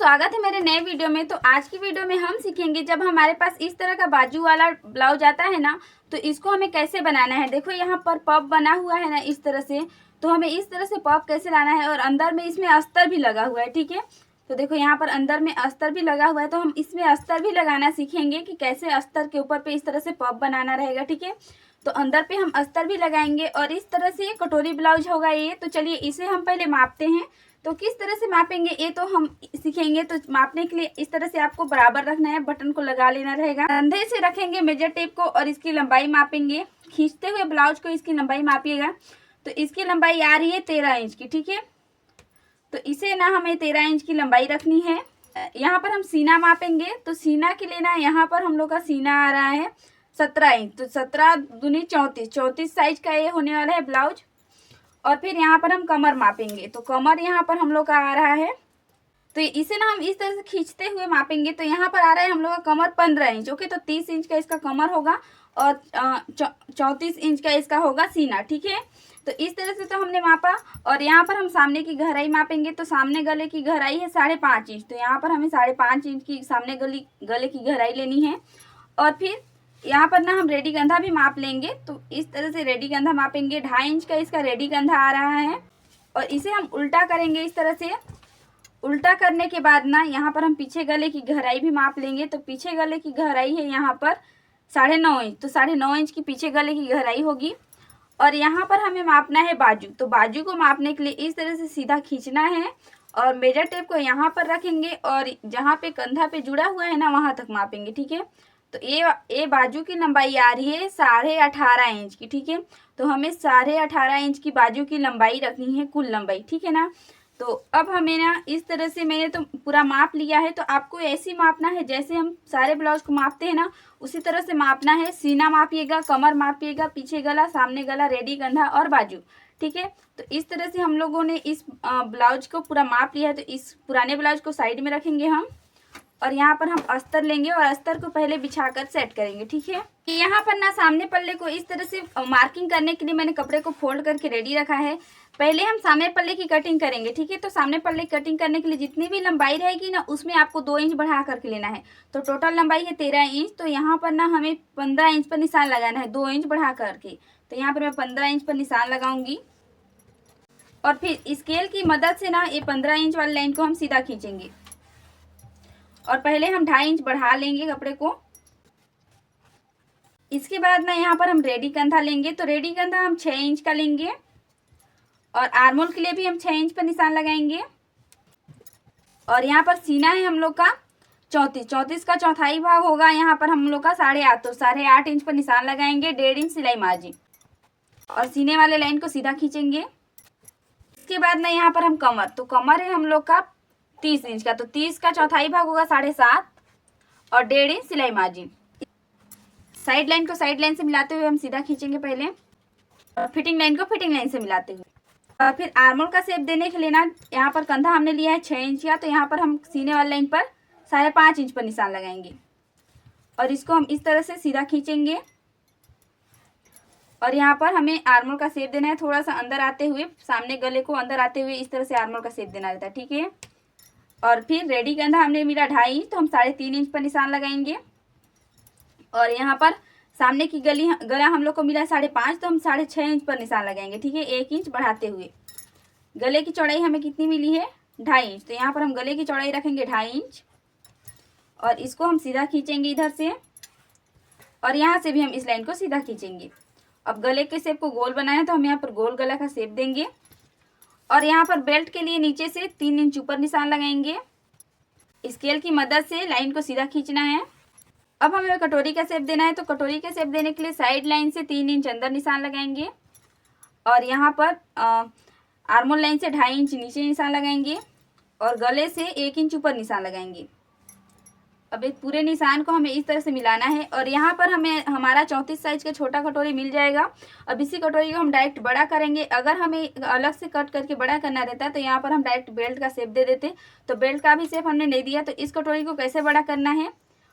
स्वागत है मेरे नए वीडियो में। तो आज की वीडियो में हम सीखेंगे जब हमारे पास इस तरह का बाजू वाला ब्लाउज आता है ना, तो इसको हमें कैसे बनाना है। देखो यहाँ पर पफ बना हुआ है ना इस तरह से, तो हमें इस तरह से पफ कैसे लाना है। और अंदर में इसमें अस्तर भी लगा हुआ है, ठीक है। तो देखो यहाँ पर अंदर में अस्तर भी लगा हुआ है, तो हम इसमें अस्तर भी लगाना सीखेंगे कि कैसे अस्तर के ऊपर पे इस तरह से पफ बनाना रहेगा, ठीक है। तो अंदर पे हम अस्तर भी लगाएंगे और इस तरह से कटोरी ब्लाउज होगा ये। तो चलिए इसे हम पहले मापते हैं। तो किस तरह से मापेंगे ये तो हम सीखेंगे। तो मापने के लिए इस तरह से आपको बराबर रखना है, बटन को लगा लेना रहेगा। कंधे से रखेंगे मेजर टेप को और इसकी लंबाई मापेंगे। खींचते हुए ब्लाउज को इसकी लंबाई मापिएगा। तो इसकी लंबाई आ रही है 13 इंच की, ठीक है। तो इसे ना हमें 13 इंच की लंबाई रखनी है। यहाँ पर हम सीना मापेंगे। तो सीना के लिए ना यहाँ पर हम लोग का सीना आ रहा है 17 इंच। तो 17 दूनी 34, 34 साइज का ये होने वाला है ब्लाउज। और फिर यहाँ पर हम कमर मापेंगे। तो कमर यहाँ पर हम लोग का आ रहा है, तो इसे ना हम इस तरह से खींचते हुए मापेंगे। तो यहाँ पर आ रहा है हम लोग का कमर 15 इंच, ओके। तो 30 इंच का इसका कमर होगा और 34 इंच का इसका होगा सीना, ठीक है। तो इस तरह से तो हमने मापा। और यहाँ पर हम सामने की गहराई मापेंगे। तो सामने गले की गहराई है 5.5 इंच। तो यहाँ पर हमें 5.5 इंच की सामने गले की गहराई लेनी है। और फिर यहाँ पर ना हम रेडी कंधा भी माप लेंगे। तो इस तरह से रेडी कंधा मापेंगे। 2.5 इंच का इसका रेडी कंधा आ रहा है। और इसे हम उल्टा करेंगे इस तरह से। उल्टा करने के बाद ना यहाँ पर हम पीछे गले की गहराई भी माप लेंगे। तो पीछे गले की गहराई है यहाँ पर 9.5 इंच। तो 9.5 इंच की पीछे गले की गहराई होगी। और यहाँ पर हमें मापना है बाजू। तो बाजू को मापने के लिए इस तरह से सीधा खींचना है और मेजर टेप को यहाँ पर रखेंगे और जहाँ पे कंधा पे जुड़ा हुआ है ना वहाँ तक मापेंगे, ठीक है। तो ये बाजू की लंबाई आ रही है 18.5 इंच की, ठीक है। तो हमें 18.5 इंच की बाजू की लंबाई रखनी है, कुल लंबाई, ठीक है ना। तो अब हमें ना इस तरह से मैंने तो पूरा माप लिया है। तो आपको ऐसे ही मापना है जैसे हम सारे ब्लाउज को मापते हैं ना, उसी तरह से मापना है। सीना मापिएगा, कमर मापिएगा, पीछे गला, सामने गला, रेडी कंधा और बाजू, ठीक है। तो इस तरह से हम लोगों ने इस ब्लाउज को पूरा माप लिया है। तो इस पुराने ब्लाउज को साइड में रखेंगे हम और यहाँ पर हम अस्तर लेंगे और अस्तर को पहले बिछाकर सेट करेंगे, ठीक है। यहाँ पर ना सामने पल्ले को इस तरह से मार्किंग करने के लिए मैंने कपड़े को फोल्ड करके रेडी रखा है। पहले हम सामने पल्ले की कटिंग करेंगे, ठीक है। तो सामने पल्ले की कटिंग करने के लिए जितनी भी लंबाई रहेगी ना उसमें आपको 2 इंच बढ़ा करके लेना है। तो टोटल लंबाई है 13 इंच। तो यहाँ पर ना हमें 15 इंच पर निशान लगाना है, 2 इंच बढ़ा करके। तो यहाँ पर मैं 15 इंच पर निशान लगाऊंगी और फिर स्केल की मदद से ना ये 15 इंच वाली लाइन को हम सीधा खींचेंगे। और पहले हम 2.5 इंच बढ़ा लेंगे कपड़े को। इसके बाद ना यहाँ पर हम रेडी कंधा लेंगे। तो रेडी कंधा हम 6 इंच का लेंगे और आर्मोल के लिए भी हम 6 इंच पर निशान लगाएंगे। और यहाँ पर सीना है हम लोग का 34 का चौथाई भाग होगा यहाँ पर हम लोग का 8.5। तो 8.5 इंच पर निशान लगाएंगे, 1.5 इंच सिलाई मार्जिन और सीने वाले लाइन को सीधा खींचेंगे। इसके बाद ना यहाँ पर हम कमर, तो कमर है हम लोग का 30 इंच का। तो 30 का चौथाई भाग होगा 7.5 और 1.5 इंच सिलाई मार्जिन। साइड लाइन को साइड लाइन से मिलाते हुए हम सीधा खींचेंगे पहले और फिटिंग लाइन को फिटिंग लाइन से मिलाते हुए। और फिर आर्मोल का शेप देने के लिए ना यहाँ पर कंधा हमने लिया है 6 इंच का। तो यहाँ पर हम सीने वाली लाइन पर 5.5 इंच पर निशान लगाएंगे और इसको हम इस तरह से सीधा खींचेंगे। और यहाँ पर हमें आर्मोल का शेप देना है, थोड़ा सा अंदर आते हुए, सामने गले को अंदर आते हुए इस तरह से आर्मोल का शेप देना रहता है, ठीक है। और फिर रेडी कंधा हमने मिला 2.5 इंच। तो हम 3.5 इंच पर निशान लगाएंगे। और यहाँ पर सामने की गला हम लोग को मिला 5.5। तो हम 6.5 इंच पर निशान लगाएंगे, ठीक है, 1 इंच बढ़ाते हुए। गले की चौड़ाई हमें कितनी मिली है 2.5 इंच। तो यहाँ पर हम गले की चौड़ाई रखेंगे 2.5 इंच और इसको हम सीधा खींचेंगे इधर से और यहाँ से भी हम इस लाइन को सीधा खींचेंगे। अब गले के शेप को गोल बनाना है तो हम यहाँ पर गोल गला का शेप देंगे। और यहाँ पर बेल्ट के लिए नीचे से 3 इंच ऊपर निशान लगाएंगे। स्केल की मदद से लाइन को सीधा खींचना है। अब हमें कटोरी का शेप देना है। तो कटोरी का शेप देने के लिए साइड लाइन से 3 इंच अंदर निशान लगाएंगे और यहाँ पर आर्मोल लाइन से 2.5 इंच नीचे निशान लगाएंगे और गले से 1 इंच ऊपर निशान लगाएंगे। अब एक पूरे निशान को हमें इस तरह से मिलाना है। और यहाँ पर हमें हमारा 34 साइज का छोटा कटोरी मिल जाएगा। अब इसी कटोरी को हम डायरेक्ट बड़ा करेंगे। अगर हमें अलग से कट करके बड़ा करना रहता है तो यहाँ पर हम डायरेक्ट बेल्ट का शेप दे देते। तो बेल्ट का भी शेप हमने नहीं दिया। तो इस कटोरी को कैसे बड़ा करना है,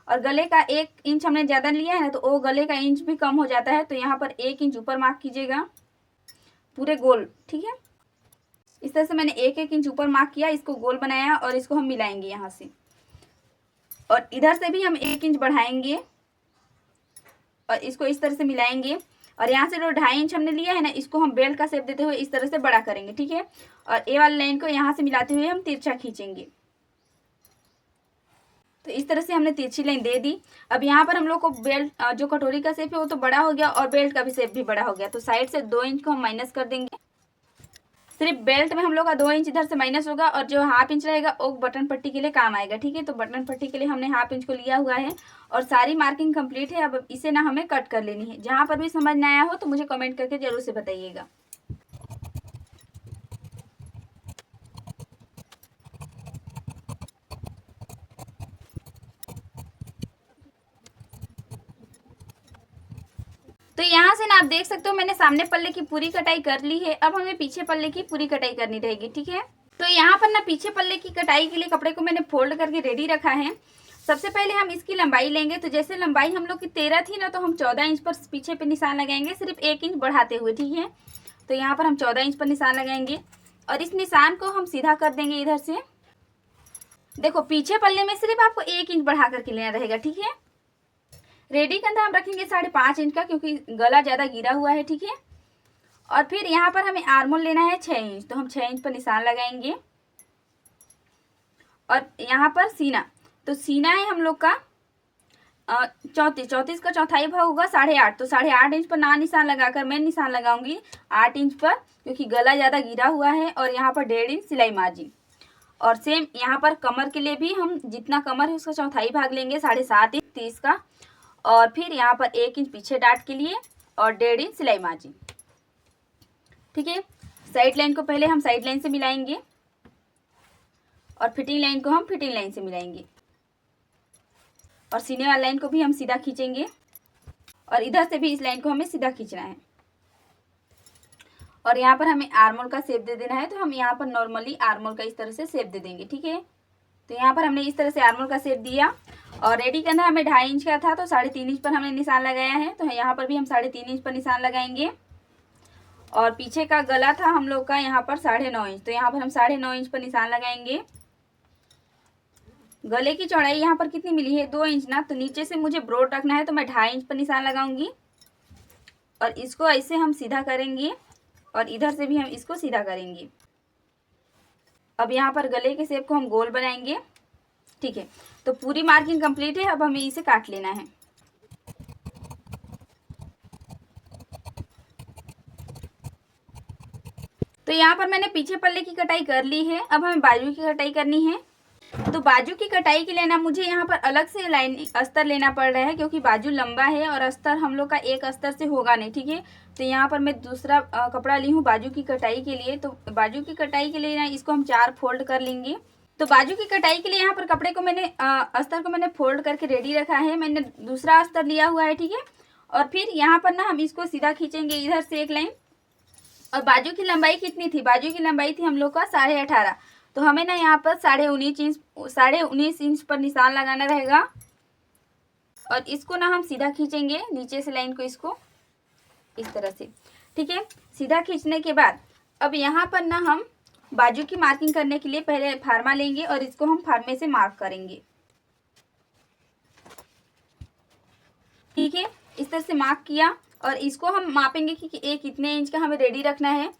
और गले का 1 इंच हमने ज़्यादा लिया है ना, तो वो गले का इंच भी कम हो जाता है। तो यहाँ पर 1 इंच ऊपर मार्क कीजिएगा पूरे गोल, ठीक है। इस तरह से मैंने 1-1 इंच ऊपर मार्क किया, इसको गोल बनाया और इसको हम मिलाएंगे यहाँ से, और इधर से भी हम 1 इंच बढ़ाएंगे और इसको इस तरह से मिलाएंगे। और यहाँ से जो 2.5 इंच हमने लिया है ना, इसको हम बेल्ट का शेप देते हुए इस तरह से बड़ा करेंगे, ठीक है। और ए वाली लाइन को यहाँ से मिलाते हुए हम तिरछा खींचेंगे। तो इस तरह से हमने तिरछी लाइन दे दी। अब यहाँ पर हम लोग को बेल्ट जो कटोरी का शेप है वो तो बड़ा हो गया और बेल्ट का भी शेप भी बड़ा हो गया, तो साइड से 2 इंच को हम माइनस कर देंगे। सिर्फ बेल्ट में हम लोग का 2 इंच इधर से माइनस होगा और जो 1/2 इंच रहेगा वो बटन पट्टी के लिए काम आएगा, ठीक है। तो बटन पट्टी के लिए हमने 1/2 इंच को लिया हुआ है और सारी मार्किंग कंप्लीट है। अब इसे ना हमें कट कर लेनी है। जहाँ पर भी समझ ना आया हो तो मुझे कमेंट करके जरूर से बताइएगा। तो यहाँ से ना आप देख सकते हो मैंने सामने पल्ले की पूरी कटाई कर ली है। अब हमें पीछे पल्ले की पूरी कटाई करनी रहेगी, ठीक है। तो यहाँ पर ना पीछे पल्ले की कटाई के लिए कपड़े को मैंने फोल्ड करके रेडी रखा है। सबसे पहले हम इसकी लंबाई लेंगे। तो जैसे लंबाई हम लोग की 13 थी ना, तो हम 14 इंच पर पीछे पे निशान लगाएंगे, सिर्फ 1 इंच बढ़ाते हुए, ठीक है। तो यहाँ पर हम 14 इंच पर निशान लगाएंगे और इस निशान को हम सीधा कर देंगे इधर से। देखो पीछे पल्ले में सिर्फ आपको 1 इंच बढ़ा करके लेना रहेगा, ठीक है। रेडी कंधा हम रखेंगे 5.5 इंच का, क्योंकि गला ज़्यादा गिरा हुआ है, ठीक है। और फिर यहाँ पर हमें आर्मोल लेना है 6 इंच, तो हम 6 इंच पर निशान लगाएंगे। और यहाँ पर सीना, तो सीना है हम लोग का 34 का चौथाई भाग होगा 8.5, तो 8.5 इंच पर ना निशान लगाकर मैं निशान लगाऊंगी 8 इंच पर, क्योंकि गला ज़्यादा गिरा हुआ है। और यहाँ पर 1.5 इंच सिलाई मार्जिन। और सेम यहाँ पर कमर के लिए भी हम जितना कमर है उसका चौथाई भाग लेंगे 7.5 इंच 30 का। और फिर यहाँ पर 1 इंच पीछे डाट के लिए और 1.5 इंच सिलाई मार्जिन, ठीक है। साइड लाइन को पहले हम साइड लाइन से मिलाएंगे और फिटिंग लाइन को हम फिटिंग लाइन से मिलाएंगे और सीने वाली लाइन को भी हम सीधा खींचेंगे और इधर से भी इस लाइन को हमें सीधा खींचना है। और यहाँ पर हमें आर्मोल का शेप दे देना है, तो हम यहाँ पर नॉर्मली आर्मोल का इस तरह से शेप दे देंगे, ठीक है। तो यहाँ पर हमने इस तरह से आर्मोल का शेप दिया और रेडी कंधा हमें 2.5 इंच का था, तो 3.5 इंच पर हमने निशान लगाया है। तो यहाँ पर भी हम 3.5 इंच पर निशान लगाएंगे। और पीछे का गला था हम लोग का यहाँ पर 9.5 इंच, तो यहाँ पर हम 9.5 इंच पर निशान लगाएंगे। गले की चौड़ाई यहाँ पर कितनी मिली है, 2 इंच ना, तो नीचे से मुझे ब्रॉड रखना है, तो मैं 2.5 इंच पर निशान लगाऊंगी और इसको ऐसे हम सीधा करेंगे और इधर से भी हम इसको सीधा करेंगे। अब यहाँ पर गले के शेप को हम गोल बनाएंगे, ठीक है। तो पूरी मार्किंग कंप्लीट है। अब हमें इसे काट लेना है। तो यहाँ पर मैंने पीछे पल्ले की कटाई कर ली है। अब हमें बाजू की कटाई करनी है। तो बाजू की कटाई के लिए ना मुझे यहाँ पर अलग से लाइन अस्तर लेना पड़ रहा है, क्योंकि बाजू लंबा है और अस्तर हम लोग का एक अस्तर से होगा नहीं, ठीक है। तो यहाँ पर मैं दूसरा कपड़ा ली हूँ बाजू की कटाई के लिए। तो बाजू की कटाई के लिए ना इसको हम 4 फोल्ड कर लेंगे। तो बाजू की कटाई के लिए यहाँ पर कपड़े को मैंने अस्तर को मैंने फोल्ड करके रेडी रखा है। मैंने दूसरा अस्तर लिया हुआ है, ठीक है। और फिर यहाँ पर ना हम इसको सीधा खींचेंगे इधर से एक लाइन। और बाजू की लंबाई कितनी थी, बाजू की लंबाई थी हम लोग का 18.5, तो हमें ना यहाँ पर 19.5 इंच पर निशान लगाना रहेगा। और इसको ना हम सीधा खींचेंगे नीचे से लाइन को, इसको इस तरह से, ठीक है। सीधा खींचने के बाद अब यहाँ पर ना हम बाजू की मार्किंग करने के लिए पहले फार्मा लेंगे और इसको हम फार्मे से मार्क करेंगे, ठीक है। इस तरह से मार्क किया और इसको हम मापेंगे कि ये कितने इंच का हमें रेडी रखना है।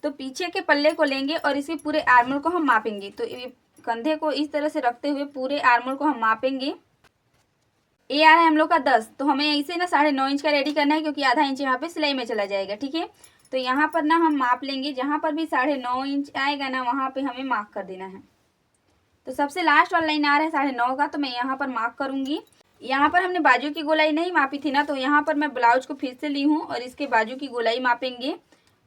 तो पीछे के पल्ले को लेंगे और इसके पूरे आर्मोल को हम मापेंगे। तो ये कंधे को इस तरह से रखते हुए पूरे आर्मोल को हम मापेंगे। ये आ रहा है हम लोग का 10, तो हमें इसे ना 9.5 इंच का रेडी करना है, क्योंकि आधा इंच यहाँ पे सिलाई में चला जाएगा, ठीक है। तो यहाँ पर ना हम माप लेंगे, जहाँ पर भी 9.5 इंच आएगा ना वहाँ पे हमें मार्क कर देना है। तो सबसे लास्ट वाला लाइन आ रहा है 9.5 का, तो मैं यहाँ पर मार्क करूँगी। यहाँ पर हमने बाजू की गोलाई नहीं मापी थी ना, तो यहाँ पर मैं ब्लाउज को फिर से ली हूँ और इसके बाजू की गोलाई मापेंगे।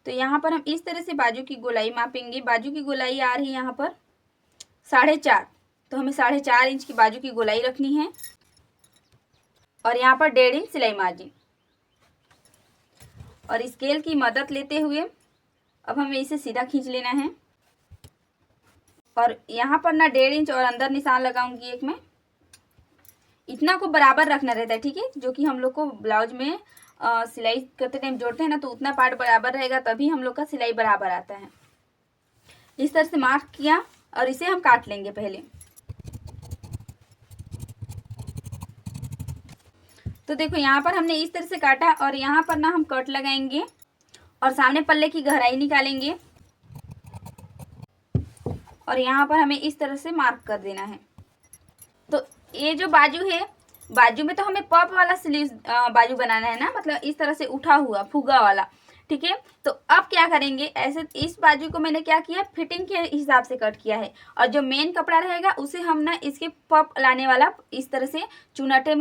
तो यहाँ पर हम इस तरह से बाजू की गोलाई मापेंगे। बाजू की गोलाई आ रही है यहाँ पर 4.5, तो हमें 4.5 इंच की बाजू की गोलाई रखनी है। और यहाँ पर 1.5 इंच सिलाई मार्जिन। और स्केल की मदद लेते हुए अब हमें इसे सीधा खींच लेना है। और यहाँ पर ना 1.5 इंच और अंदर निशान लगाऊंगी एक में। इतना को बराबर रखना रहता है, ठीक है, जो कि हम लोग को ब्लाउज में सिलाई करते टाइम जोड़ते हैं ना, तो उतना पार्ट बराबर रहेगा, तभी हम लोग का सिलाई बराबर आता है। इस तरह से मार्क किया और इसे हम काट लेंगे पहले। तो देखो यहाँ पर हमने इस तरह से काटा और यहाँ पर ना हम कट लगाएंगे और सामने पल्ले की गहराई निकालेंगे और यहाँ पर हमें इस तरह से मार्क कर देना है। तो ये जो बाजू है, बाजू में तो हमें पफ वाला स्लीव बाजू बनाना है ना, मतलब इस तरह से उठा हुआ फुगा वाला, ठीक है। तो अब क्या करेंगे, ऐसे इस बाजू को मैंने क्या किया, फिटिंग के हिसाब से कट किया है और जो मेन कपड़ा रहेगा उसे हम ना इसके पफ लाने वाला इस तरह से चुनटे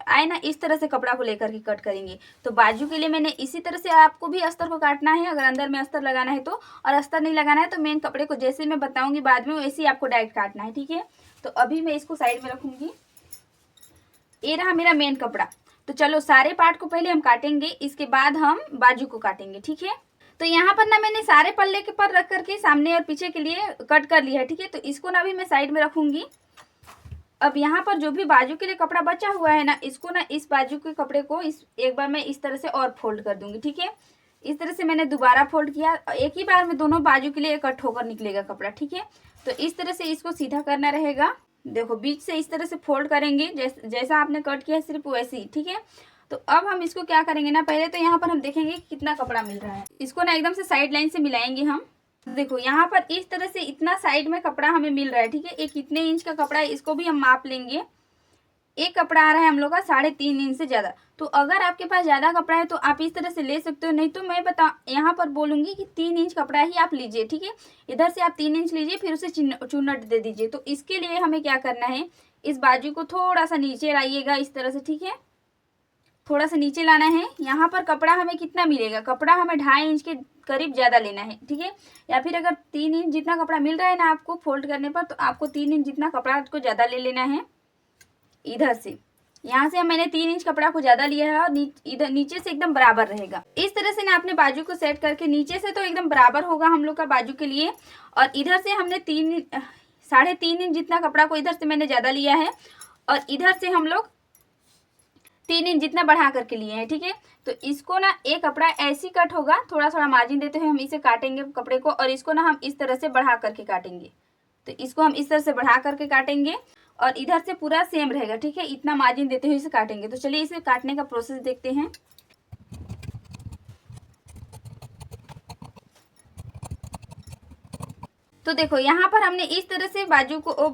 आए ना, इस तरह से कपड़ा को लेकर के कट करेंगे। तो बाजू के लिए मैंने इसी तरह से आपको भी अस्तर को काटना है, अगर अंदर में अस्तर लगाना है तो, और अस्तर नहीं लगाना है तो मेन कपड़े को जैसे मैं बताऊंगी बाद में वैसे ही आपको डायरेक्ट काटना है, ठीक है। तो अभी मैं इसको साइड में रखूंगी। ये रहा मेरा मेन कपड़ा। तो चलो सारे पार्ट को पहले हम काटेंगे, इसके बाद हम बाजू को काटेंगे, ठीक है। तो यहाँ पर ना मैंने सारे पल्ले के पर रख करके सामने और पीछे के लिए कट कर लिया है, ठीक है। तो इसको ना भी मैं साइड में रखूंगी। अब यहाँ पर जो भी बाजू के लिए कपड़ा बचा हुआ है ना, इसको ना इस बाजू के कपड़े को एक बार मैं इस तरह से और फोल्ड कर दूंगी, ठीक है। इस तरह से मैंने दोबारा फोल्ड किया, एक ही बार में दोनों बाजू के लिए कट होकर निकलेगा कपड़ा, ठीक है। तो इस तरह से इसको सीधा करना रहेगा। देखो बीच से इस तरह से फोल्ड करेंगे, जैसा आपने कट किया सिर्फ वैसे ही, ठीक है। तो अब हम इसको क्या करेंगे ना, पहले तो यहाँ पर हम देखेंगे कितना कपड़ा मिल रहा है। इसको ना एकदम से साइड लाइन से मिलाएंगे हम। देखो यहाँ पर इस तरह से इतना साइड में कपड़ा हमें मिल रहा है, ठीक है। एक कितने इंच का कपड़ा है इसको भी हम माप लेंगे। एक कपड़ा आ रहा है हम लोग का 3.5 इंच से ज़्यादा। तो अगर आपके पास ज़्यादा कपड़ा है तो आप इस तरह से ले सकते हो, नहीं तो मैं यहाँ पर बोलूँगी कि 3 इंच कपड़ा ही आप लीजिए, ठीक है। इधर से आप 3 इंच लीजिए, फिर उसे चुन्नट दे दीजिए। तो इसके लिए हमें क्या करना है, इस बाजू को थोड़ा सा नीचे लाइएगा इस तरह से, ठीक है। थोड़ा सा नीचे लाना है। यहाँ पर कपड़ा हमें कितना मिलेगा, कपड़ा हमें 2.5 इंच के करीब ज़्यादा लेना है, ठीक है। या फिर अगर 3 इंच जितना कपड़ा मिल रहा है ना आपको फोल्ड करने पर, तो आपको 3 इंच जितना कपड़ा को ज़्यादा ले लेना है। इधर से यहाँ से मैंने 3 इंच कपड़ा को ज़्यादा लिया है और इधर नीचे से एकदम बराबर रहेगा। इस तरह से ना आपने बाजू को सेट करके, नीचे से तो एकदम बराबर होगा हम लोग का बाजू के लिए, और इधर से हमने 3.5 इंच जितना कपड़ा को इधर से मैंने ज़्यादा लिया है और इधर से हम लोग 3 इंच जितना बढ़ा करके लिए हैं, ठीक है। तो इसको ना एक कपड़ा ऐसी कट होगा, थोड़ा थोड़ा मार्जिन देते हुए हम इसे काटेंगे कपड़े को, और इसको ना हम इस तरह से बढ़ा करके काटेंगे। तो इसको हम इस तरह से बढ़ा करके काटेंगे और इधर से पूरा सेम रहेगा, ठीक है। इतना मार्जिन देते हुए इसे काटेंगे। तो चलिए इसे काटने का प्रोसेस देखते हैं। तो देखो यहाँ पर हमने इस तरह से बाजू को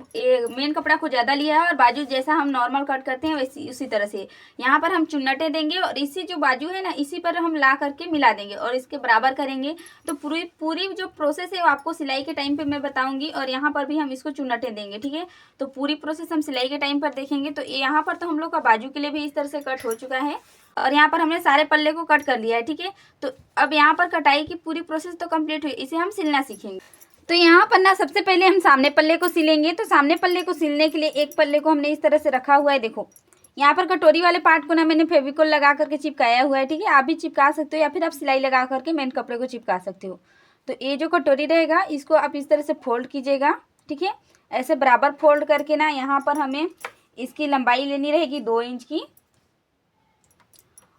मेन कपड़ा को ज़्यादा लिया है और बाजू जैसा हम नॉर्मल कट करते हैं वैसी उसी तरह से यहाँ पर हम चुन्नटे देंगे और इसी जो बाजू है ना इसी पर हम ला करके मिला देंगे और इसके बराबर करेंगे। तो पूरी जो प्रोसेस है वो आपको सिलाई के टाइम पे मैं बताऊंगी और यहाँ पर भी हम इसको चुन्नटे देंगे, ठीक है। तो पूरी प्रोसेस हम सिलाई के टाइम पर देखेंगे। तो यहाँ पर तो हम लोग का बाजू के लिए भी इस तरह से कट हो चुका है और यहाँ पर हमने सारे पल्ले को कट कर लिया है, ठीक है। तो अब यहाँ पर कटाई की पूरी प्रोसेस तो कम्प्लीट हुई, इसे हम सिलना सीखेंगे। तो यहाँ पर ना सबसे पहले हम सामने पल्ले को सिलेंगे। तो सामने पल्ले को सिलने के लिए एक पल्ले को हमने इस तरह से रखा हुआ है। देखो यहाँ पर कटोरी वाले पार्ट को ना मैंने फेविकोल लगा करके चिपकाया हुआ है, ठीक है। आप भी चिपका सकते हो या फिर आप सिलाई लगा करके मेन कपड़े को चिपका सकते हो। तो ये जो कटोरी रहेगा इसको आप इस तरह से फोल्ड कीजिएगा, ठीक है। ऐसे बराबर फोल्ड करके ना यहाँ पर हमें इसकी लंबाई लेनी रहेगी 2 इंच की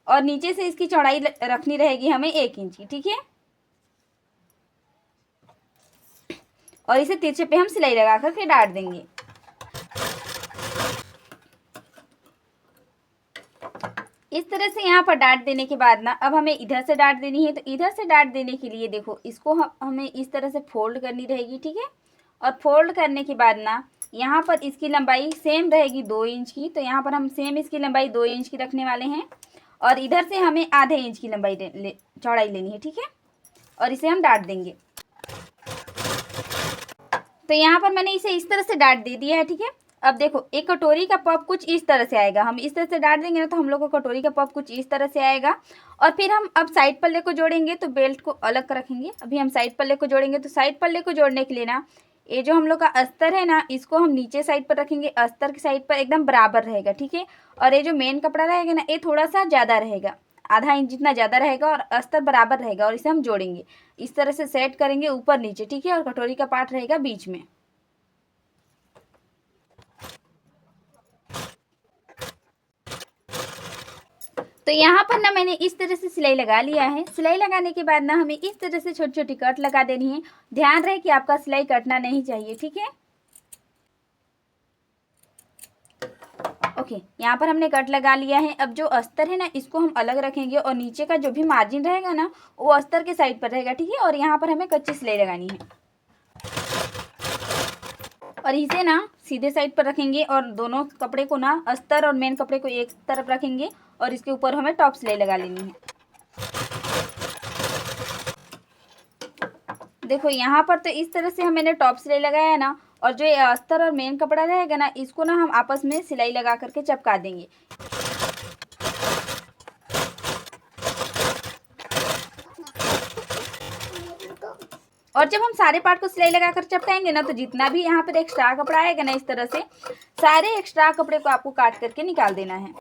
और नीचे से इसकी चौड़ाई रखनी रहेगी हमें 1 इंच की, ठीक है। और इसे तिरछे पे हम सिलाई लगा करके डाल देंगे। इस तरह से यहाँ पर डाट देने के बाद ना अब हमें इधर से डाट देनी है। तो इधर से डाट देने के लिए देखो इसको हमें इस तरह से फोल्ड करनी रहेगी, ठीक है। और फोल्ड करने के बाद ना यहाँ पर इसकी लंबाई सेम रहेगी 2 इंच की। तो यहाँ पर हम सेम इसकी लंबाई 2 इंच की रखने वाले हैं और इधर से हमें आधे इंच की लंबाई चौड़ाई लेनी है, ठीक है। और इसे हम डाट देंगे। तो यहाँ पर मैंने इसे इस तरह से डाट दे दिया है, ठीक है। अब देखो एक कटोरी का पफ कुछ इस तरह से आएगा। हम इस तरह से डाट देंगे ना तो हम लोग को कटोरी का पफ कुछ इस तरह से आएगा। और फिर हम अब साइड पल्ले को जोड़ेंगे तो बेल्ट को अलग रखेंगे। अभी हम साइड पल्ले को जोड़ेंगे। तो साइड पल्ले को जोड़ने के लिए ना ये जो हम लोग का अस्तर है ना इसको हम नीचे साइड पर रखेंगे। अस्तर की साइड पर एकदम बराबर रहेगा, ठीक है। और ये जो मेन कपड़ा रहेगा ना ये थोड़ा सा ज़्यादा रहेगा, आधा इंच जितना ज़्यादा रहेगा और अस्तर बराबर रहेगा। और इसे हम जोड़ेंगे इस तरह से सेट करेंगे ऊपर नीचे, ठीक है। और कटोरी का पार्ट रहेगा बीच में। तो यहाँ पर ना मैंने इस तरह से सिलाई लगा लिया है। सिलाई लगाने के बाद ना हमें इस तरह से छोटी छोटी कट लगा देनी है। ध्यान रहे कि आपका सिलाई कटना नहीं चाहिए, ठीक है। ओके, यहाँ पर हमने कट लगा लिया है। अब जो अस्तर है ना इसको हम अलग रखेंगे और नीचे का जो भी मार्जिन रहेगा ना वो अस्तर के साइड पर रहेगा, ठीक है। और यहाँ पर हमें कच्ची सिलाई लगानी है और इसे ना सीधे साइड पर रखेंगे और दोनों कपड़े को ना अस्तर और मेन कपड़े को एक तरफ रखेंगे और इसके ऊपर हमें टॉप सिलाई लगा लेनी है। देखो यहाँ पर तो इस तरह से मैंने टॉप सिलाई लगाया है ना, और जो ये अस्तर और मेन कपड़ा रहेगा ना इसको ना हम आपस में सिलाई लगा करके चिपका देंगे। और जब हम सारे पार्ट को सिलाई लगाकर चिपकाएंगे ना तो जितना भी यहाँ पर एक्स्ट्रा कपड़ा आएगा ना इस तरह से सारे एक्स्ट्रा कपड़े को आपको काट करके निकाल देना है।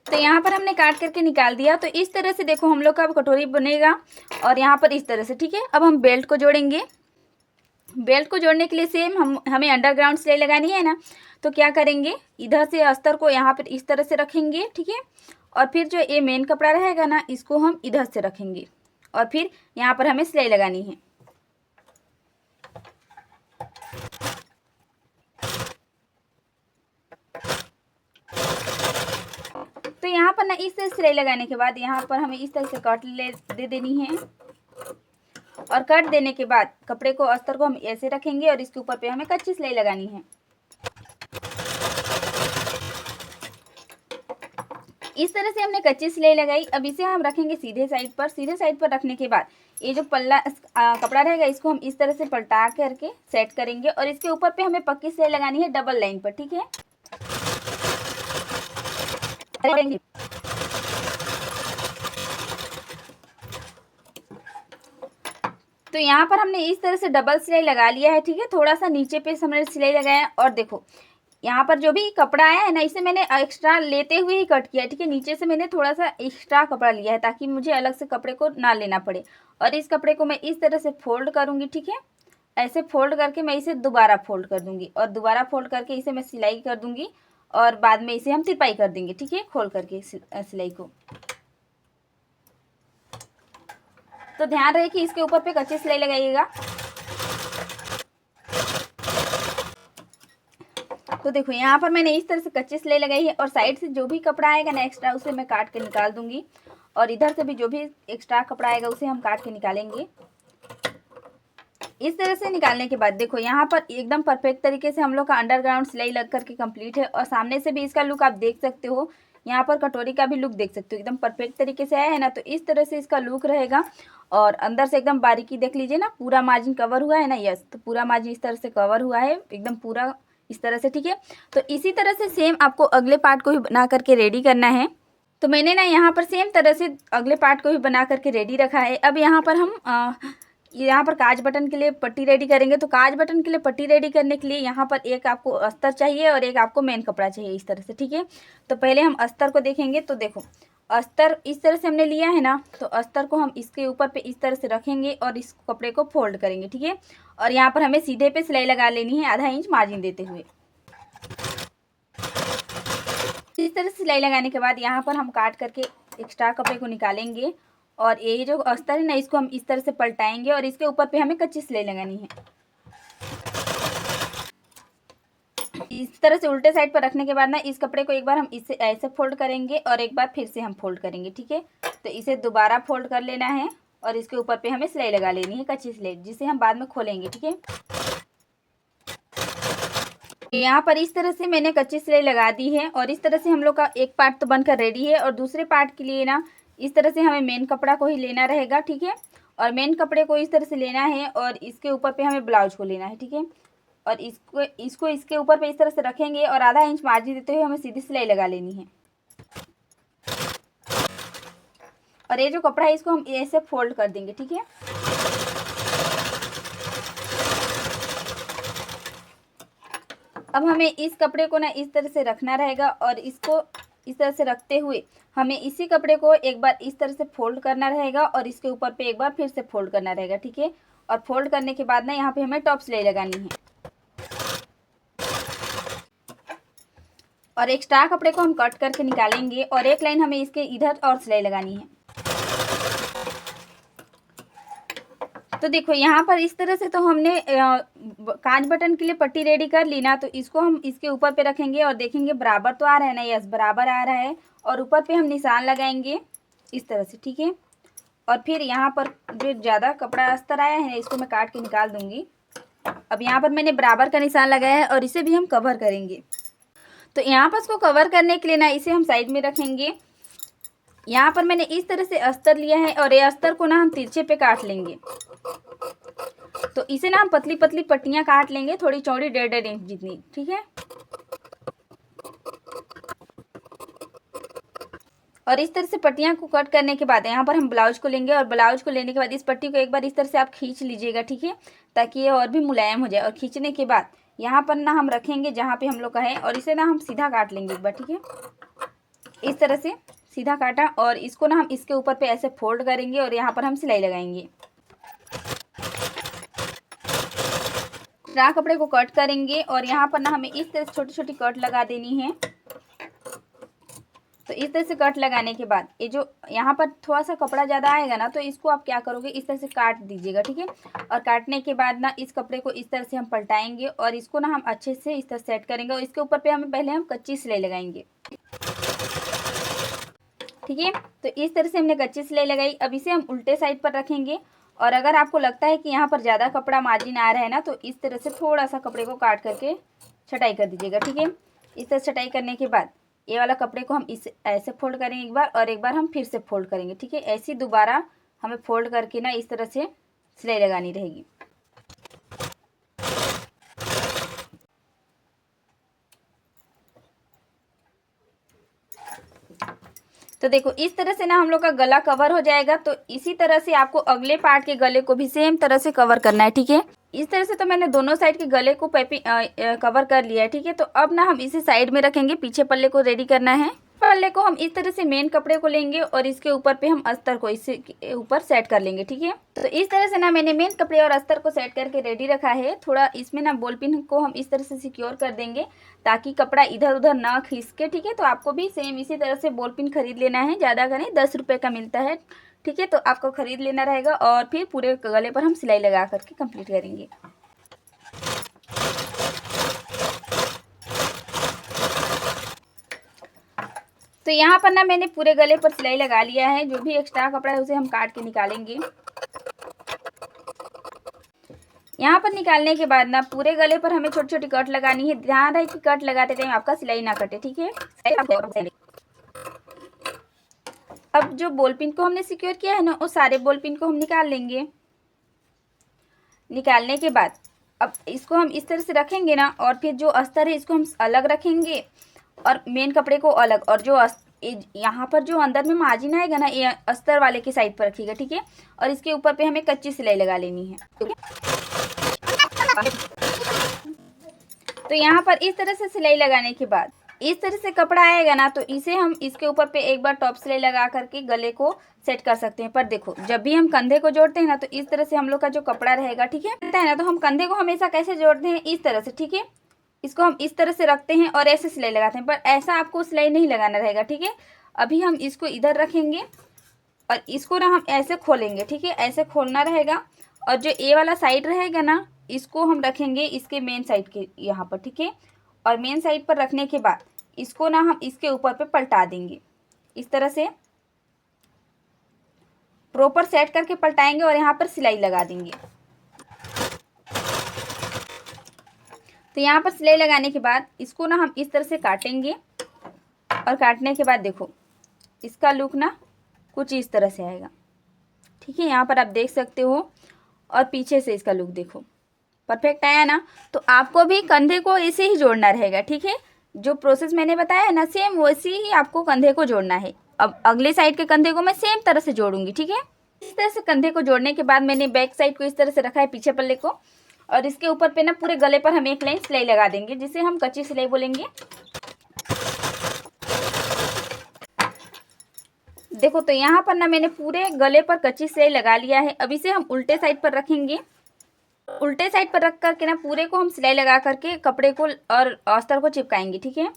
तो यहाँ पर हमने काट करके निकाल दिया। तो इस तरह से देखो हम लोग का कटोरी बनेगा और यहाँ पर इस तरह से, ठीक है। अब हम बेल्ट को जोड़ेंगे। बेल्ट को जोड़ने के लिए सेम हमें अंडरग्राउंड सिलाई लगानी है ना, तो क्या करेंगे, इधर से अस्तर को यहाँ पर इस तरह से रखेंगे, ठीक है। और फिर जो ये मेन कपड़ा रहेगा ना इसको हम इधर से रखेंगे और फिर यहाँ पर हमें सिलाई लगानी है। तो यहाँ पर ना इस तरह सिलाई लगाने के बाद यहाँ पर हमें इस तरह से कट दे देनी है और कट देने के बाद कपड़े को अस्तर को हम ऐसे रखेंगे और इसके ऊपर पे हमें कच्ची सिलाई लगानी है। इस तरह से हमने कच्ची सिलाई लगाई। अब इसे हम रखेंगे सीधे साइड पर। सीधे साइड पर रखने के बाद ये जो पल्ला कपड़ा रहेगा इसको हम इस तरह से पलटा करके सेट करेंगे और इसके ऊपर पे हमें पक्की सिलाई लगानी है डबल लाइन पर, ठीक है। तो यहाँ पर हमने इस तरह से डबल सिलाई लगा लिया है, ठीक है। थोड़ा सा नीचे पे हमने सिलाई लगाया और देखो यहाँ पर जो भी कपड़ा आया है ना इसे मैंने एक्स्ट्रा लेते हुए ही कट किया है, ठीक है। नीचे से मैंने थोड़ा सा एक्स्ट्रा कपड़ा लिया है ताकि मुझे अलग से कपड़े को ना लेना पड़े। और इस कपड़े को मैं इस तरह से फोल्ड करूँगी, ठीक है। ऐसे फोल्ड करके मैं इसे दोबारा फोल्ड कर दूँगी और दोबारा फोल्ड करके इसे मैं सिलाई कर दूँगी और बाद में इसे हम तिरपाई कर देंगे, ठीक है, खोल करके सिलाई को। तो ध्यान रहे कि इसके ऊपर पे कच्ची सिलाई लगाइएगा। तो देखो यहाँ पर मैंने इस तरह से कच्ची सिलाई लगाई है और साइड से जो भी कपड़ा आएगा ना एक्स्ट्रा उसे मैं काट के निकाल दूंगी और इधर से भी जो भी एक्स्ट्रा कपड़ा आएगा उसे हम काट के निकालेंगे। इस तरह से निकालने के बाद देखो यहाँ पर एकदम परफेक्ट तरीके से हम लोग का अंडरग्राउंड सिलाई लग करके कंप्लीट है और सामने से भी इसका लुक आप देख सकते हो। यहाँ पर कटोरी का भी लुक देख सकते हो, एकदम परफेक्ट तरीके से आया है ना। तो इस तरह से इसका लुक रहेगा और अंदर से एकदम बारीकी देख लीजिए ना, पूरा मार्जिन कवर हुआ है ना। यस, तो पूरा मार्जिन इस तरह से कवर हुआ है एकदम पूरा इस तरह से, ठीक है। तो इसी तरह से सेम आपको अगले पार्ट को भी बना करके रेडी करना है। तो मैंने ना यहाँ पर सेम तरह से अगले पार्ट को भी बना करके रेडी रखा है। अब यहाँ पर हम यहाँ पर काज बटन के लिए पट्टी रेडी करेंगे। तो काज बटन के लिए पट्टी रेडी करने के लिए यहाँ पर एक आपको अस्तर चाहिए और एक आपको मेन कपड़ा चाहिए इस तरह से, ठीक है। तो पहले हम अस्तर को देखेंगे। तो देखो अस्तर इस तरह से हमने लिया है ना, तो अस्तर को हम इसके ऊपर पे इस तरह से रखेंगे और इस कपड़े को फोल्ड करेंगे, ठीक है। और यहाँ पर हमें सीधे पे सिलाई लगा लेनी है आधा इंच मार्जिन देते हुए। इस तरह से सिलाई लगाने के बाद यहाँ पर हम काट करके एक्स्ट्रा कपड़े को निकालेंगे और ये जो अस्तर है ना इसको हम इस तरह से पलटाएंगे और इसके ऊपर पे हमें कच्ची सिलाई लगानी है। इस तरह से उल्टे साइड पर रखने के बाद ना इस कपड़े को एक बार हम इससे ऐसे फोल्ड करेंगे और एक बार फिर से हम फोल्ड करेंगे, ठीक है। तो इसे दोबारा फोल्ड कर लेना है और इसके ऊपर पे हमें सिलाई लगा लेनी है कच्ची सिलाई, जिसे हम बाद में खोलेंगे, ठीक है। यहाँ पर इस तरह से मैंने कच्ची सिलाई लगा दी है और इस तरह से हम लोग का एक पार्ट तो बनकर रेडी है। और दूसरे पार्ट के लिए ना इस तरह से हमें मेन कपड़ा को ही लेना रहेगा, ठीक है। और मेन कपड़े को इस तरह से लेना है और इसके ऊपर पे हमें ब्लाउज को लेना है, ठीक है। और इसको इसके ऊपर पे इस तरह से रखेंगे और आधा इंच मार्जिन देते हुए हमें सीधी सिलाई लगा लेनी है। और ये जो कपड़ा है इसको हम ऐसे फोल्ड कर देंगे, ठीक है। अब हमें इस कपड़े को ना इस तरह से रखना रहेगा और इसको इस तरह से रखते हुए हमें इसी कपड़े को एक बार इस तरह से फोल्ड करना रहेगा और इसके ऊपर पे एक बार फिर से फोल्ड करना रहेगा, ठीक है। और फोल्ड करने के बाद ना यहाँ पे हमें टॉप सिलाई लगानी है। और एक्स्ट्रा कपड़े को हम कट करके निकालेंगे और एक लाइन हमें इसके इधर और सिलाई लगानी है। तो देखो यहाँ पर इस तरह से तो हमने कांच बटन के लिए पट्टी रेडी कर ली ना, तो इसको हम इसके ऊपर पे रखेंगे और देखेंगे बराबर तो आ रहा है ना, यस बराबर आ रहा है। और ऊपर पे हम निशान लगाएंगे इस तरह से, ठीक है। और फिर यहाँ पर जो ज़्यादा कपड़ा अस्तर आया है इसको मैं काट के निकाल दूँगी। अब यहाँ पर मैंने बराबर का निशान लगाया है और इसे भी हम कवर करेंगे। तो यहाँ पर इसको कवर करने के लिए ना इसे हम साइड में रखेंगे। यहाँ पर मैंने इस तरह से अस्तर लिया है और ये अस्तर को ना हम तिरछे पे काट लेंगे। तो इसे ना हम पतली पतली पट्टियाँ काट लेंगे, थोड़ी चौड़ी 1.5 इंच जितनी, ठीक है। और इस तरह से पट्टियाँ को कट करने के बाद यहाँ पर हम ब्लाउज को लेंगे और ब्लाउज को लेने के बाद इस पट्टी को एक बार इस तरह से आप खींच लीजिएगा, ठीक है, ताकि ये और भी मुलायम हो जाए। और खींचने के बाद यहाँ पर ना हम रखेंगे जहाँ पे हम लोग का है और इसे ना हम सीधा काट लेंगे एक बार, ठीक है। इस तरह से सीधा काटा और इसको ना हम इसके ऊपर पे ऐसे फोल्ड करेंगे और यहाँ पर हम सिलाई लगाएंगे। कपड़े को कट करेंगे और यहाँ पर ना हमें इस तरह से छोटी छोटी कट लगा देनी है। तो इस तरह से कट लगाने के बाद ये जो यहाँ पर थोड़ा सा कपड़ा ज़्यादा आएगा ना, तो इसको आप क्या करोगे, इस तरह से काट दीजिएगा, ठीक है। और काटने के बाद ना इस कपड़े को इस तरह से हम पलटाएंगे और इसको ना हम अच्छे से इस तरह सेट करेंगे और इसके ऊपर पे हमें पहले हम कच्ची सिलाई लगाएंगे, ठीक है। तो इस तरह से हमने कच्ची सिलाई लगाई। अब इसे हम उल्टे साइड पर रखेंगे और अगर आपको लगता है कि यहाँ पर ज़्यादा कपड़ा मार्जिन आ रहा है ना, तो इस तरह से थोड़ा सा कपड़े को काट करके छटाई कर दीजिएगा, ठीक है। इस तरह छटाई करने के बाद ये वाला कपड़े को हम इस ऐसे फोल्ड करेंगे एक बार और एक बार हम फिर से फोल्ड करेंगे, ठीक है। ऐसे दोबारा हमें फोल्ड करके ना इस तरह से सिलाई लगानी रहेगी। तो देखो इस तरह से ना हम लोग का गला कवर हो जाएगा। तो इसी तरह से आपको अगले पार्ट के गले को भी सेम तरह से कवर करना है, ठीक है। इस तरह से तो मैंने दोनों साइड के गले को कवर कर लिया है, ठीक है। तो अब ना हम इसे साइड में रखेंगे, पीछे पल्ले को रेडी करना है। पल्ले को हम इस तरह से मेन कपड़े को लेंगे और इसके ऊपर पे हम अस्तर को इसके ऊपर सेट कर लेंगे, ठीक है। तो इस तरह से ना मैंने मेन कपड़े और अस्तर को सेट करके रेडी रखा है। थोड़ा इसमें ना बॉल पिन को हम इस तरह से सिक्योर कर देंगे ताकि कपड़ा इधर उधर ना खींचे, ठीक है। तो आपको भी सेम इसी तरह से बॉल पिन खरीद लेना है, ज़्यादा का नहीं, 10 रुपये का मिलता है, ठीक है। तो आपको खरीद लेना रहेगा और फिर पूरे गले पर हम सिलाई लगा करके कंप्लीट करेंगे। तो यहाँ पर ना मैंने पूरे गले पर सिलाई लगा लिया है। जो भी एक्स्ट्रा कपड़ा है उसे हम काट के निकालेंगे। यहाँ पर निकालने के बाद ना पूरे गले पर हमें छोटी छोटी कट लगानी है। ध्यान रहे कि कट लगाते टाइम आपका सिलाई ना कटे, ठीक है। अब जो बॉल पिन को हमने सिक्योर किया है ना, वो सारे बॉल पिन को हम निकाल लेंगे। निकालने के बाद अब इसको हम इस तरह से रखेंगे ना और फिर जो अस्तर है इसको हम अलग रखेंगे और मेन कपड़े को अलग। और जो यहाँ पर जो अंदर में मार्जिन आएगा ना, ये अस्तर वाले की साइड पर रखिएगा, ठीक है। और इसके ऊपर पे हमें कच्ची सिलाई लगा लेनी है, ठीक है। तो यहाँ पर इस तरह से सिलाई लगाने के बाद इस तरह से कपड़ा आएगा ना, तो इसे हम इसके ऊपर पे एक बार टॉप सिलाई लगा करके गले को सेट कर सकते हैं। पर देखो जब भी हम कंधे को जोड़ते हैं ना, तो इस तरह से हम लोग का जो कपड़ा रहेगा, ठीक है ना, तो हम कंधे को हमेशा कैसे जोड़ते हैं, इस तरह से, ठीक है। इसको हम इस तरह से रखते हैं और ऐसे सिलाई लगाते हैं, पर ऐसा आपको सिलाई नहीं लगाना रहेगा, ठीक है। अभी हम इसको इधर रखेंगे और इसको ना हम ऐसे खोलेंगे, ठीक है, ऐसे खोलना रहेगा। और जो ए वाला साइड रहेगा ना, इसको हम रखेंगे इसके मेन साइड के यहाँ पर, ठीक है। और मेन साइड पर रखने के बाद इसको ना हम इसके ऊपर पे पलटा देंगे, इस तरह से प्रॉपर सेट करके पलटाएंगे और यहाँ पर सिलाई लगा देंगे। तो यहाँ पर सिलाई लगाने के बाद इसको ना हम इस तरह से काटेंगे और काटने के बाद देखो इसका लुक ना कुछ इस तरह से आएगा, ठीक है। यहाँ पर आप देख सकते हो और पीछे से इसका लुक देखो, परफेक्ट आया ना। तो आपको भी कंधे को ऐसे ही जोड़ना रहेगा, ठीक है। जो प्रोसेस मैंने बताया है ना, सेम वैसे ही आपको कंधे को जोड़ना है। अब अगले साइड के कंधे को मैं सेम तरह से जोड़ूंगी, ठीक है। इस तरह से कंधे को जोड़ने के बाद मैंने बैक साइड को इस तरह से रखा है, पीछे पल्ले को, और इसके ऊपर पे ना पूरे गले पर हम एक लाइन सिलाई लगा देंगे, जिसे हम कच्ची सिलाई बोलेंगे। देखो तो यहाँ पर ना मैंने पूरे गले पर कच्ची सिलाई लगा लिया है। अब इसे हम उल्टे साइड पर रखेंगे। उल्टे साइड पर रख करके ना पूरे को हम सिलाई लगा करके कपड़े को और अस्तर को चिपकाएंगे, ठीक है।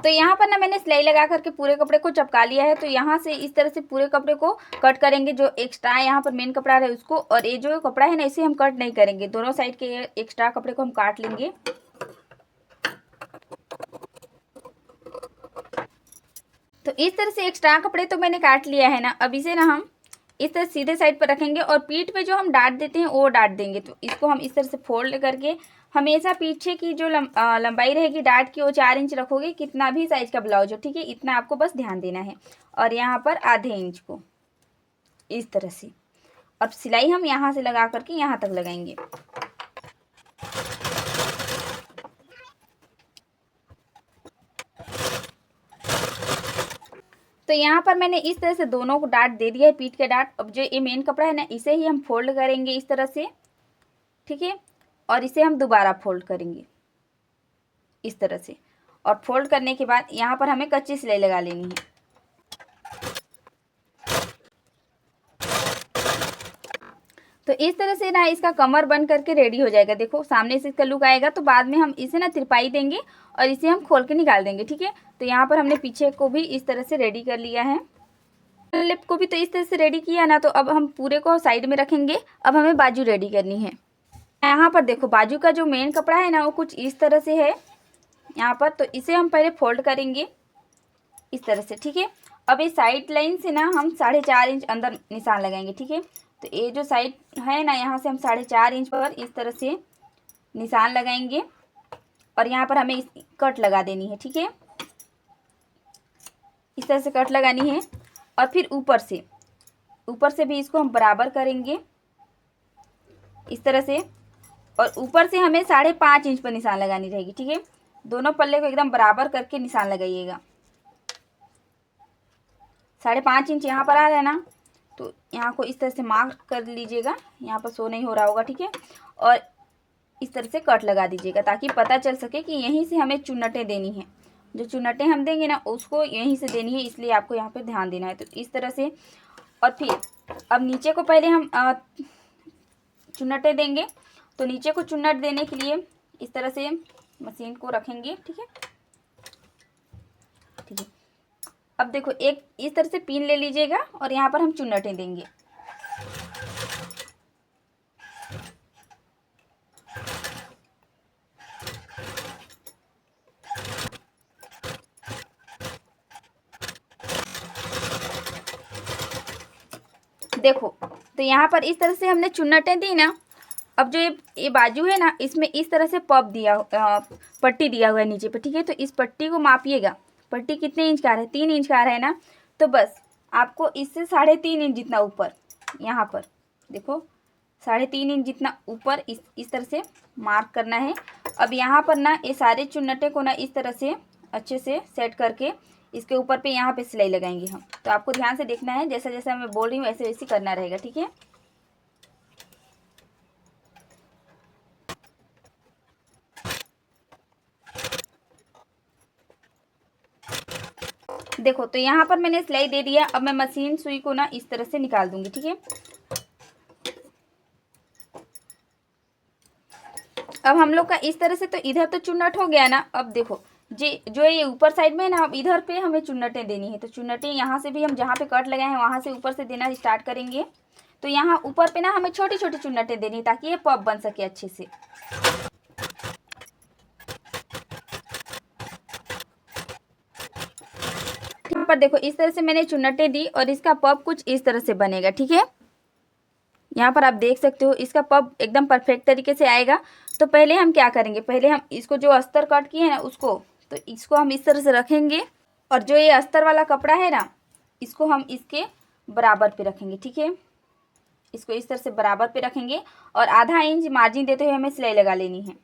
तो यहाँ पर ना मैंने सिलाई लगा करके पूरे कपड़े को चिपका लिया है। तो यहाँ से इस तरह से पूरे कपड़े को कट करेंगे, जो एक्स्ट्रा यहाँ पर मेन कपड़ा है उसको, और ये जो कपड़ा है ना इसे हम कट नहीं करेंगे, दोनों साइड के एक्स्ट्रा कपड़े को हम काट लेंगे। तो इस तरह से एक्स्ट्रा कपड़े तो मैंने काट लिया है ना। अब इसे ना हम इस तरह सीधे साइड पर रखेंगे और पीठ पे जो हम डाट देते हैं वो डाट देंगे। तो इसको हम इस तरह से फोल्ड करके हमेशा पीछे की जो लंबाई रहेगी डाट की वो 4 इंच रखोगे, कितना भी साइज का ब्लाउज हो, ठीक है, इतना आपको बस ध्यान देना है। और यहाँ पर आधे इंच को इस तरह से, और सिलाई हम यहाँ से लगा करके यहाँ तक लगाएंगे। तो यहाँ पर मैंने इस तरह से दोनों को डाट दे दिया है, पीठ के डाट। अब जो ये मेन कपड़ा है ना इसे ही हम फोल्ड करेंगे इस तरह से, ठीक है, और इसे हम दोबारा फोल्ड करेंगे इस तरह से। और फोल्ड करने के बाद यहाँ पर हमें कच्ची सिलाई लगा लेनी है। तो इस तरह से ना इसका कमर बन करके रेडी हो जाएगा। देखो सामने से इसका लुक आएगा। तो बाद में हम इसे ना तिरपाई देंगे और इसे हम खोल के निकाल देंगे, ठीक है। तो यहाँ पर हमने पीछे को भी इस तरह से रेडी कर लिया है, लिप को भी तो इस तरह से रेडी किया ना। तो अब हम पूरे को साइड में रखेंगे। अब हमें बाजू रेडी करनी है। यहाँ पर देखो बाजू का जो मेन कपड़ा है ना वो कुछ इस तरह से है यहाँ पर। तो इसे हम पहले फोल्ड करेंगे इस तरह से, ठीक है। अब इस साइड लाइन से ना हम 4.5 इंच अंदर निशान लगाएंगे, ठीक है। तो ये जो साइड है ना यहाँ से हम 4.5 इंच पर इस तरह से निशान लगाएंगे और यहाँ पर हमें कट लगा देनी है, ठीक है। इस तरह से कट लगानी है और फिर ऊपर से भी इसको हम बराबर करेंगे इस तरह से। और ऊपर से हमें 5.5 इंच पर निशान लगानी रहेगी, ठीक है। दोनों पल्ले को एकदम बराबर करके निशान लगाइएगा। 5.5 इंच यहाँ पर आ रहा है ना, तो यहाँ को इस तरह से मार्क कर लीजिएगा। यहाँ पर शो नहीं हो रहा होगा, ठीक है। और इस तरह से कट लगा दीजिएगा ताकि पता चल सके कि यहीं से हमें चुन्नटें देनी है। जो चुन्नटें हम देंगे ना उसको यहीं से देनी है, इसलिए आपको यहाँ पे ध्यान देना है। तो इस तरह से, और फिर अब नीचे को पहले हम चुन्नटें देंगे। तो नीचे को चुन्नट देने के लिए इस तरह से मशीन को रखेंगे, ठीक है, ठीक है। अब देखो एक इस तरह से पिन ले लीजिएगा और यहाँ पर हम चुन्नटें देंगे। देखो तो यहाँ पर इस तरह से हमने चुन्नटें दी ना। अब जो ये बाजू है ना इसमें इस तरह से पट्टी दिया हुआ है नीचे पर, ठीक है। तो इस पट्टी को मापिएगा। पट्टी कितने इंच का है? 3 इंच का है ना। तो बस आपको इससे 3.5 इंच जितना ऊपर, यहाँ पर देखो 3.5 इंच जितना ऊपर इस तरह से मार्क करना है। अब यहाँ पर ना ये सारे चुन्नटे को ना इस तरह से अच्छे से सेट करके इसके ऊपर पे यहाँ पे सिलाई लगाएंगे हम। तो आपको ध्यान से देखना है, जैसा जैसा मैं बोल रही हूँ वैसे वैसे करना रहेगा, ठीक है। देखो तो यहाँ पर मैंने सिलाई दे दिया। अब मैं मशीन सुई को ना इस तरह से निकाल दूंगी, ठीक है। अब हम लोग का इस तरह से तो इधर तो चुन्नट हो गया ना। अब देखो जो ये ऊपर साइड में है ना, अब इधर पे हमें चुन्नटें देनी है। तो चुन्नटें यहाँ से भी हम जहाँ पे कट लगाए हैं वहाँ से ऊपर से देना स्टार्ट करेंगे। तो यहाँ ऊपर पे ना हमें छोटी छोटी चुन्नटें देनी है ताकि ये पफ बन सके अच्छे से। यहाँ पर देखो इस तरह से मैंने चुन्नटें दी और इसका पफ कुछ इस तरह से बनेगा, ठीक है। यहाँ पर आप देख सकते हो इसका पफ एकदम परफेक्ट तरीके से आएगा। तो पहले हम क्या करेंगे, पहले हम इसको जो अस्तर कट किए हैं ना उसको, तो इसको हम इस तरह से रखेंगे और जो ये अस्तर वाला कपड़ा है ना इसको हम इसके बराबर पे रखेंगे, ठीक है। इसको इस तरह से बराबर पे रखेंगे और आधा इंच मार्जिन देते हुए हमें सिलाई लगा लेनी है।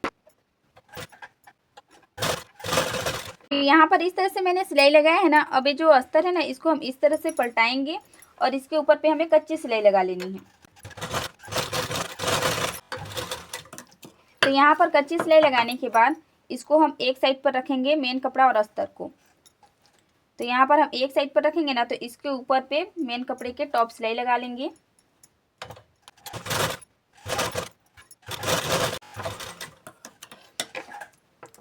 यहाँ पर इस तरह से मैंने सिलाई लगाया है ना। अब ये जो अस्तर है ना इसको हम इस तरह से पलटाएंगे और इसके ऊपर पे हमें कच्ची सिलाई लगा लेनी है। तो यहाँ पर कच्ची सिलाई लगाने के बाद इसको हम एक साइड पर रखेंगे, मेन कपड़ा और अस्तर को। तो यहाँ पर हम एक साइड पर रखेंगे ना, तो इसके ऊपर पे मेन कपड़े के टॉप सिलाई लगा लेंगे।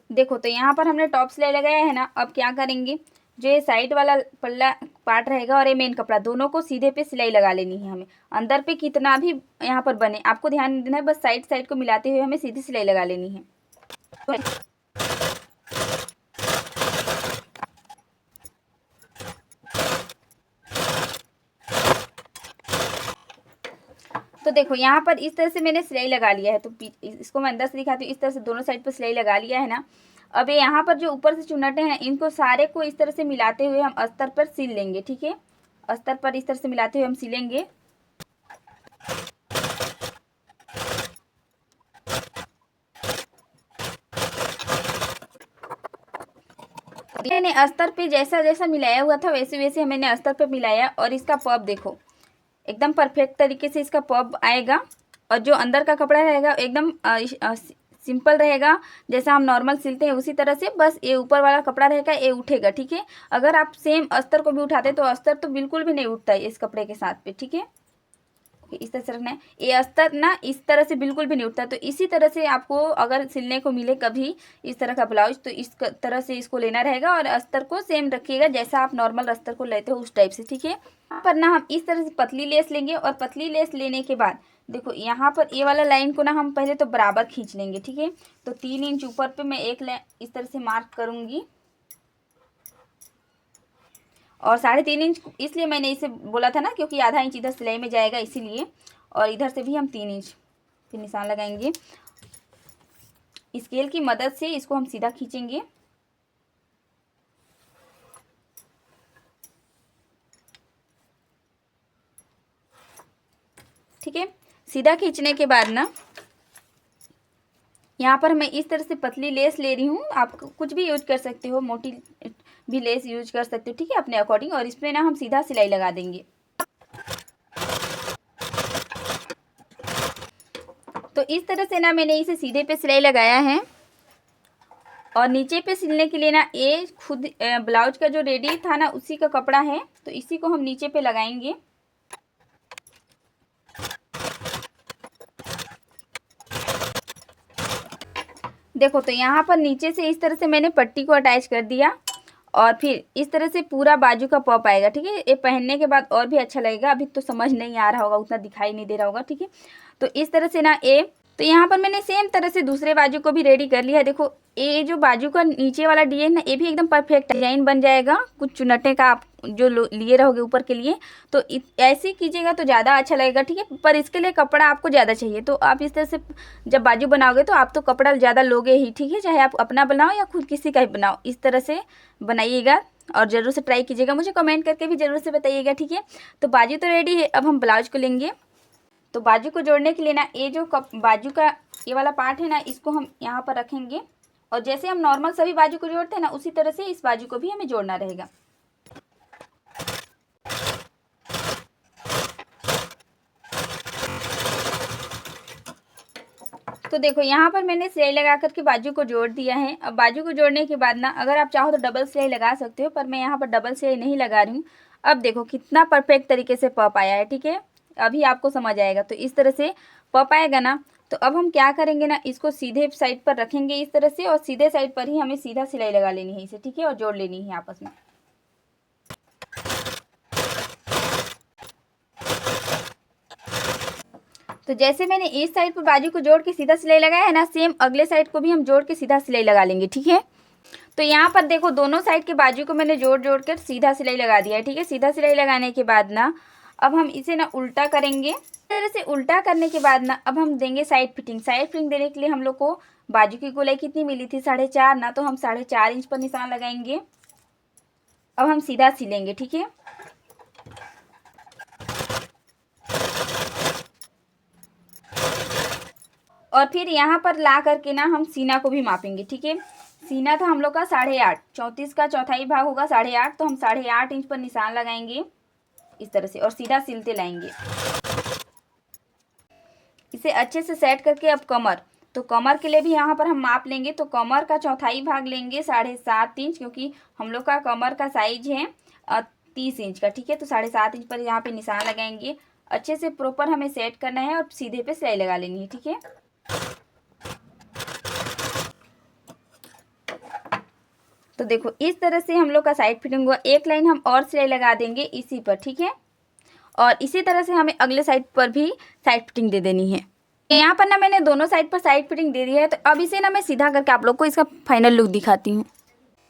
देखो तो यहाँ पर हमने टॉप सिलाई लगाया है ना। अब क्या करेंगे, जो ये साइड वाला पल्ला पार्ट रहेगा और ये मेन कपड़ा, दोनों को सीधे पे सिलाई लगा लेनी है हमें। अंदर पे कितना भी यहाँ पर बने आपको ध्यान देना है, बस साइड साइड को मिलाते हुए हमें सीधी सिलाई लगा लेनी है। तो देखो यहाँ पर इस तरह से मैंने सिलाई लगा लिया है। तो इसको मैं अंदर से दिखाती हूँ। इस तरह से दोनों साइड पर सिलाई लगा लिया है ना। अब ये यहाँ पर जो ऊपर से चुन्नटे हैं इनको सारे को इस तरह से मिलाते हुए हम अस्तर पर सिल लेंगे। ठीक है, अस्तर पर इस तरह से मिलाते हुए हम सिलेंगे। मैंने अस्तर पे जैसा जैसा मिलाया हुआ था वैसे वैसे मैंने अस्तर पे मिलाया। और इसका पब देखो एकदम परफेक्ट तरीके से इसका पब आएगा। और जो अंदर का कपड़ा रहेगा एकदम सिंपल रहेगा, जैसा हम नॉर्मल सिलते हैं उसी तरह से। बस ये ऊपर वाला कपड़ा रहेगा ये उठेगा। ठीक है, अगर आप सेम अस्तर को भी उठाते तो अस्तर तो बिल्कुल भी नहीं उठता है इस कपड़े के साथ पे। ठीक है, इस तरह से रखना है। ये अस्तर ना इस तरह से बिल्कुल भी नहीं उठता। तो इसी तरह से आपको अगर सिलने को मिले कभी इस तरह का ब्लाउज तो इस तरह से इसको लेना रहेगा और अस्तर को सेम रखिएगा जैसा आप नॉर्मल अस्तर को लेते हो उस टाइप से। ठीक है, यहाँ पर ना हम इस तरह से पतली लेस लेंगे और पतली लेस लेने के बाद देखो यहाँ पर ये वाला लाइन को ना हम पहले तो बराबर खींच लेंगे। ठीक है, तो 3 इंच ऊपर पे मैं एक इस तरह से मार्क करूँगी और 3.5 इंच इसलिए मैंने इसे बोला था ना क्योंकि आधा इंच इधर सिलाई में जाएगा इसीलिए। और इधर से भी हम 3 इंच फिर निशान लगाएंगे। स्केल की मदद से इसको हम सीधा खींचेंगे। ठीक है, सीधा खींचने के बाद ना यहाँ पर मैं इस तरह से पतली लेस ले रही हूँ। आप कुछ भी यूज कर सकते हो, मोटी भी लेस यूज कर सकते हो। ठीक है, अपने अकॉर्डिंग। और इसमें ना हम सीधा सिलाई लगा देंगे। तो इस तरह से ना मैंने इसे सीधे पे सिलाई लगाया है। और नीचे पे सिलने के लिए ना ये खुद ब्लाउज का जो रेडी था ना उसी का कपड़ा है, तो इसी को हम नीचे पे लगाएंगे। देखो तो यहाँ पर नीचे से इस तरह से मैंने पट्टी को अटैच कर दिया और फिर इस तरह से पूरा बाजू का पॉप आएगा। ठीक है, ये पहनने के बाद और भी अच्छा लगेगा। अभी तो समझ नहीं आ रहा होगा, उतना दिखाई नहीं दे रहा होगा। ठीक है, तो इस तरह से ना ये तो यहाँ पर मैंने सेम तरह से दूसरे बाजू को भी रेडी कर लिया है। देखो ये जो बाजू का नीचे वाला डिजाइन ना ये भी एकदम परफेक्ट डिजाइन बन जाएगा। कुछ चुन्नटे का आप जो लिए रहोगे ऊपर के लिए तो ऐसे कीजिएगा तो ज़्यादा अच्छा लगेगा। ठीक है, पर इसके लिए कपड़ा आपको ज़्यादा चाहिए। तो आप इस तरह से जब बाजू बनाओगे तो आप तो कपड़ा ज़्यादा लोगे ही। ठीक है, चाहे आप अपना बनाओ या खुद किसी का ही बनाओ, इस तरह से बनाइएगा और ज़रूर से ट्राई कीजिएगा। मुझे कमेंट करके भी ज़रूर से बताइएगा। ठीक है, तो बाजू तो रेडी है। अब हम ब्लाउज को लेंगे। तो बाजू को जोड़ने के लिए ना ये जो बाजू का ये वाला पार्ट है ना इसको हम यहाँ पर रखेंगे और जैसे हम नॉर्मल सभी बाजू को जोड़ते हैं ना उसी तरह से इस बाजू को भी हमें जोड़ना रहेगा। तो देखो यहाँ पर मैंने सिलाई लगा करके बाजू को जोड़ दिया है। अब बाजू को जोड़ने के बाद ना अगर आप चाहो तो डबल सिलाई लगा सकते हो, पर मैं यहाँ पर डबल सिलाई नहीं लगा रही हूँ। अब देखो कितना परफेक्ट तरीके से पप आया है। ठीक है, अभी आपको समझ आएगा। तो इस तरह से पप आएगा ना, तो अब हम क्या करेंगे ना इसको सीधे साइड पर रखेंगे इस तरह से और सीधे साइड पर ही हमें सीधा सिलाई लगा लेनी है इसे। ठीक है, और जोड़ लेनी है आपस में। तो जैसे मैंने इस साइड पर बाजू को जोड़ के सीधा सिलाई लगाया है ना, सेम अगले साइड को भी हम जोड़ के सीधा सिलाई लगा लेंगे। ठीक है, तो यहाँ पर देखो दोनों साइड के बाजू को मैंने जोड़ जोड़ कर सीधा सिलाई लगा दिया है। ठीक है, सीधा सिलाई लगाने के बाद ना अब हम इसे ना उल्टा करेंगे। इस तरह से उल्टा करने के बाद ना अब हम देंगे साइड फिटिंग। साइड फिटिंग देने के लिए हम लोग को बाजू की गोलाई कितनी मिली थी 4.5 ना, तो हम 4.5 इंच पर निशान लगाएंगे। अब हम सीधा सिलेंगे। ठीक है, और फिर यहाँ पर ला करके ना हम सीना को भी मापेंगे। ठीक है, सीना था हम लोग का 8.5, 34 का चौथाई भाग होगा 8.5, तो हम 8.5 इंच पर निशान लगाएंगे इस तरह से और सीधा सिलते लाएंगे। इसे अच्छे से सेट करके अब कमर, तो कमर के लिए भी यहाँ पर हम माप लेंगे। तो कमर का चौथाई भाग लेंगे 7.5 इंच, क्योंकि हम लोग का कमर का साइज है 30 इंच का। ठीक है, तो 7.5 इंच पर यहाँ पे निशान लगाएंगे। अच्छे से प्रॉपर हमें सेट करना है और सीधे पे सिलाई लगा लेनी है। ठीक है, तो देखो इस तरह से हम लोग का साइड फिटिंग हुआ। एक लाइन हम और सिलाई लगा देंगे इसी पर, ठीक है। और इसी तरह से हमें अगले साइड पर भी साइड फिटिंग दे देनी है। यहाँ पर ना मैंने दोनों साइड पर साइड फिटिंग दे दी है। तो अब इसे ना मैं सीधा करके आप लोग को इसका फाइनल लुक दिखाती हूँ।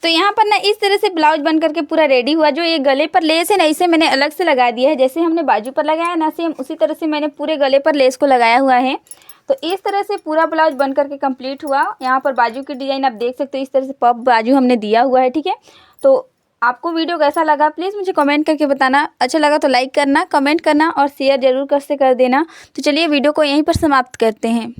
तो यहाँ पर ना इस तरह से ब्लाउज बन करके पूरा रेडी हुआ। जो ये गले पर लेस है ना, इसे मैंने अलग से लगा दिया है। जैसे हमने बाजू पर लगाया ना, सेम उसी तरह से मैंने पूरे गले पर लेस को लगाया हुआ है। तो इस तरह से पूरा ब्लाउज बन करके कंप्लीट हुआ। यहाँ पर बाजू की डिजाइन आप देख सकते हो, इस तरह से पफ बाजू हमने दिया हुआ है, ठीक है। तो आपको वीडियो कैसा लगा प्लीज़ मुझे कमेंट करके बताना। अच्छा लगा तो लाइक करना, कमेंट करना और शेयर जरूर कर देना। तो चलिए वीडियो को यहीं पर समाप्त करते हैं।